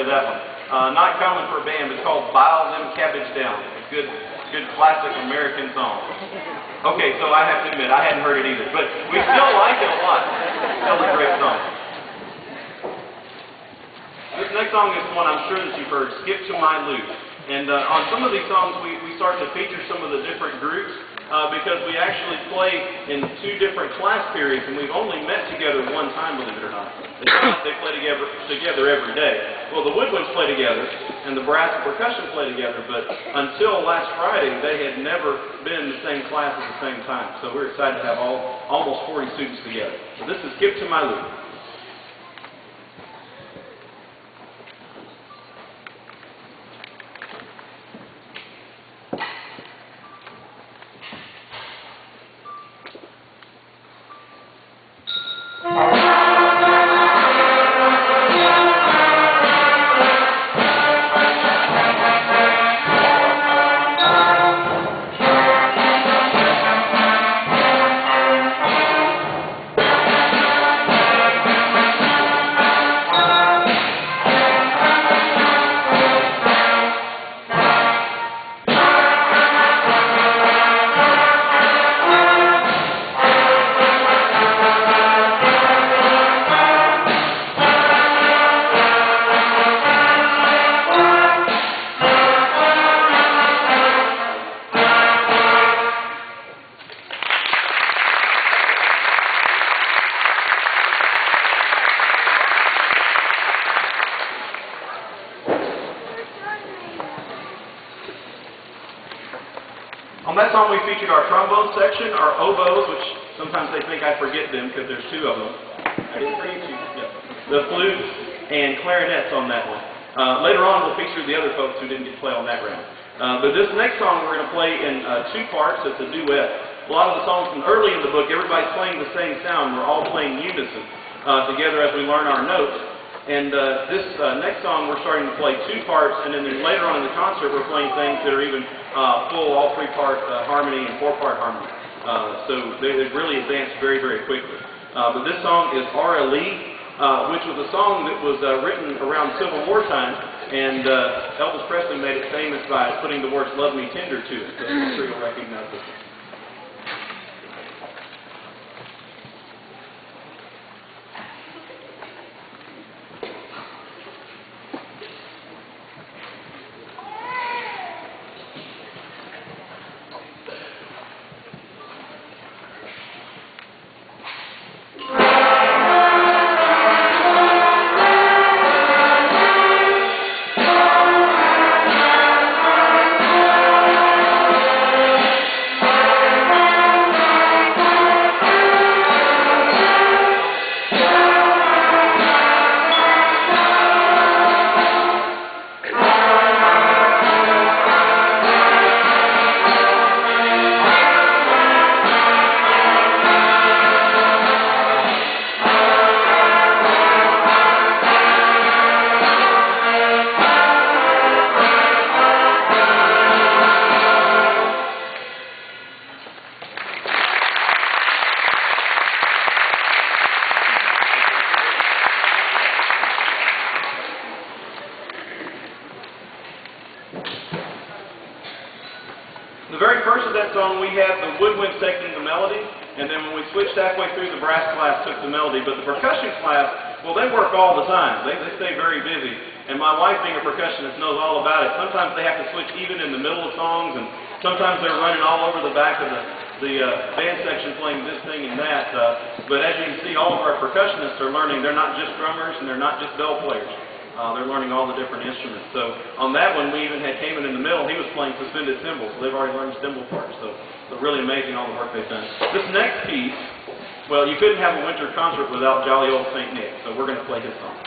play that one. Not common for a band, but it's called Bile Them Cabbage Down. A good classic American song. Okay, so I have to admit, I hadn't heard it either, but we still like it a lot. Still a great song. This next song is one I'm sure that you've heard, Skip to My Loop. And on some of these songs, we start to feature some of the different groups because we actually play in 2 different class periods, and we've only met together one time, believe it or not. It's not like they play together every day. Well, the woodwinds play together, and the brass and percussion play together, but until last Friday, they had never been in the same class at the same time. So we're excited to have almost 40 students together. So this is Skip to My Loop. On that song, we featured our trombone section, our oboes, which sometimes they think I forget them because there's 2 of them. I didn't forget you. Yeah. The flutes and clarinets on that one. Later on, we'll feature the other folks who didn't get to play on that round. But this next song, we're going to play in 2 parts. It's a duet. A lot of the songs from early in the book, everybody's playing the same sound. We're all playing unison together as we learn our notes. And this next song, we're starting to play 2 parts, and then later on in the concert, we're playing things that are even full, all 3-part harmony and 4-part harmony. So they've really advanced very, very quickly. But this song is RLE, which was a song that was written around Civil War time, and Elvis Presley made it famous by putting the words "Love Me Tender" to it. So I'm sure you'll recognize this one. The very first of that song, we had the woodwinds taking the melody, and then when we switched halfway through, the brass class took the melody. But the percussion class, well, they work all the time. They stay very busy. And my wife, being a percussionist, knows all about it. Sometimes they have to switch even in the middle of songs, and sometimes they're running all over the back of the band section playing this thing and that. But as you can see, all of our percussionists are learning. They're not just drummers, and they're not just bell players. They're learning all the different instruments. So on that one, we even had Cayman in the middle. He was playing suspended cymbals. So they've already learned cymbal parts. So really amazing all the work they've done. This next piece, well, you couldn't have a winter concert without Jolly Old St. Nick. So we're going to play his song.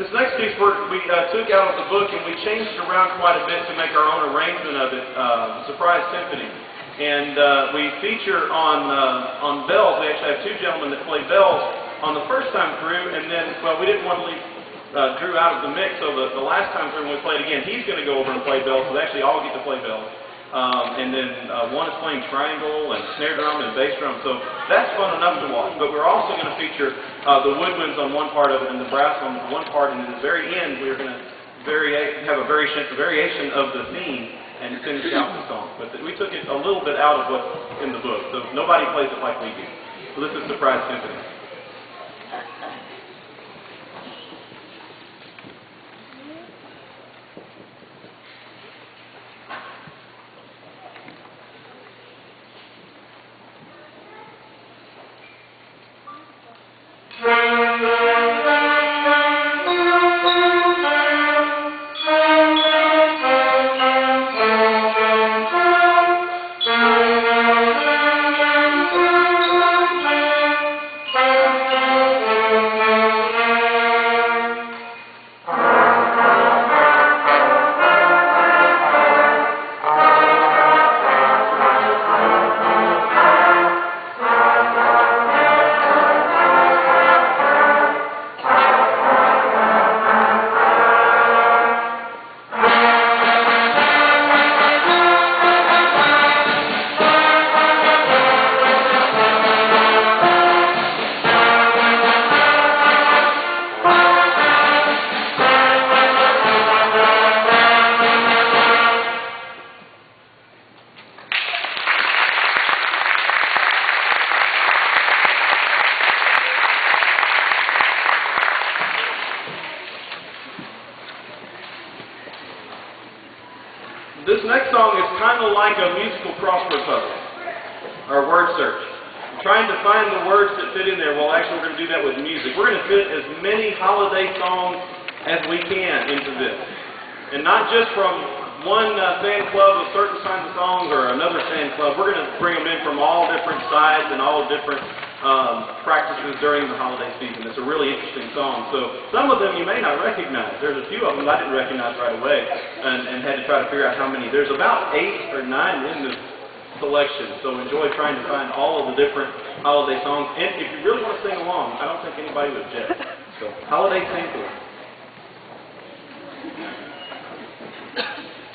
This next piece we took out of the book and we changed it around quite a bit to make our own arrangement of it, Surprise Symphony. And we feature on bells. We actually have two gentlemen that play bells on the first time through, and then, well, we didn't want to leave Drew out of the mix, so the last time through when we played again, he's going to go over and play bells, so they actually all get to play bells. And then one is playing triangle and snare drum and bass drum, so that's fun enough to watch. But we're also going to feature the woodwinds on one part of it and the brass on one part, and at the very end we're going to have a variation of the theme and finish out the song. But we took it a little bit out of what's in the book, so nobody plays it like we do. So this is Surprise Symphony. This next song is kind of like a musical crossword puzzle, or word search. I'm trying to find the words that fit in there. Well, actually, we're going to do that with music. We're going to fit as many holiday songs as we can into this. And not just from one fan club of certain kinds of songs or another fan club. We're going to bring them in from all different sides and all different practices during the holiday season. It's a really interesting song. So some of them you may not recognize. There's a few of them I didn't recognize right away and had to try to figure out how many. There's about 8 or 9 in this selection. So enjoy trying to find all of the different holiday songs. And if you really want to sing along, I don't think anybody would object. So holiday sing through.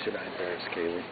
Should I embarrass Kaylee?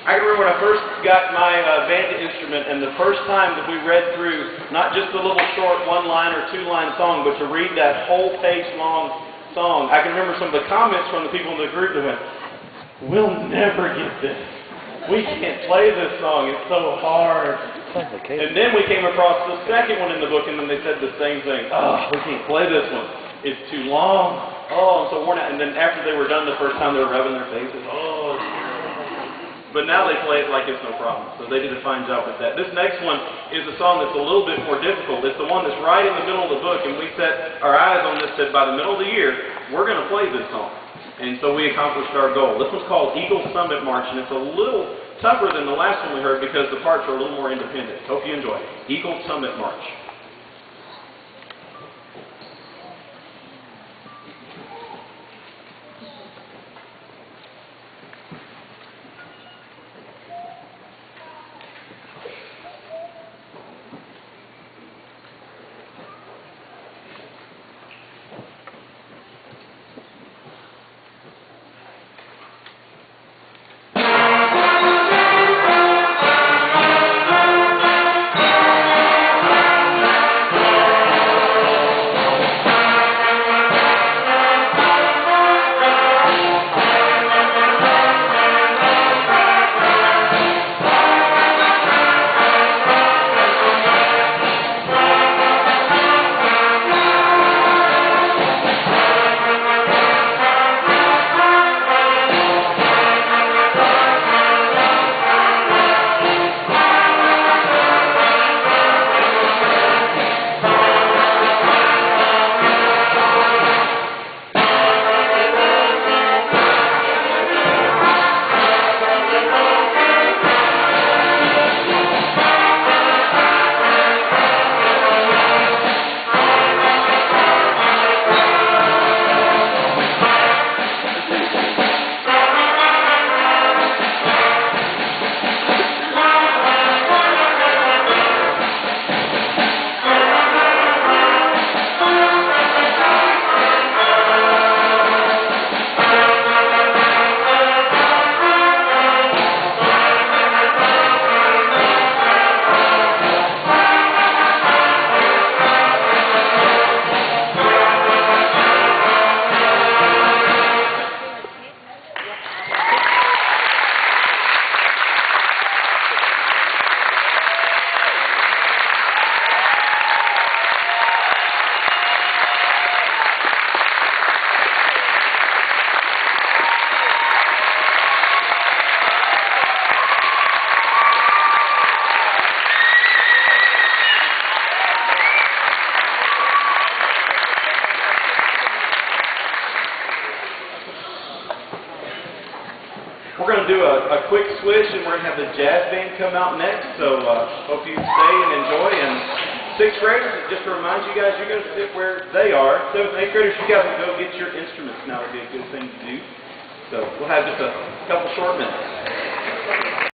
I can remember when I first got my band instrument, and the first time that we read through not just the little short one-line or two-line song, but to read that whole page-long song, I can remember some of the comments from the people in the group that went, "We'll never get this. We can't play this song. It's so hard." And then we came across the second one in the book, and then they said the same thing. Oh, we can't play this one. It's too long. Oh, I'm so worn out. And then after they were done the first time, they were rubbing their faces. Oh. But now they play it like it's no problem. So they did a fine job with that. This next one is a song that's a little bit more difficult. It's the one that's right in the middle of the book, and we set our eyes on this, said by the middle of the year, we're going to play this song. And so we accomplished our goal. This one's called Eagle Summit March, and it's a little tougher than the last one we heard because the parts are a little more independent. Hope you enjoy it. Eagle Summit March. We're going to do a quick switch, and we're going to have the jazz band come out next. So hope you stay and enjoy. And sixth graders, just to remind you guys, you're going to sit where they are. Seventh and eighth graders, you guys will go get your instruments now. Would be a good thing to do. So we'll have just a couple short minutes.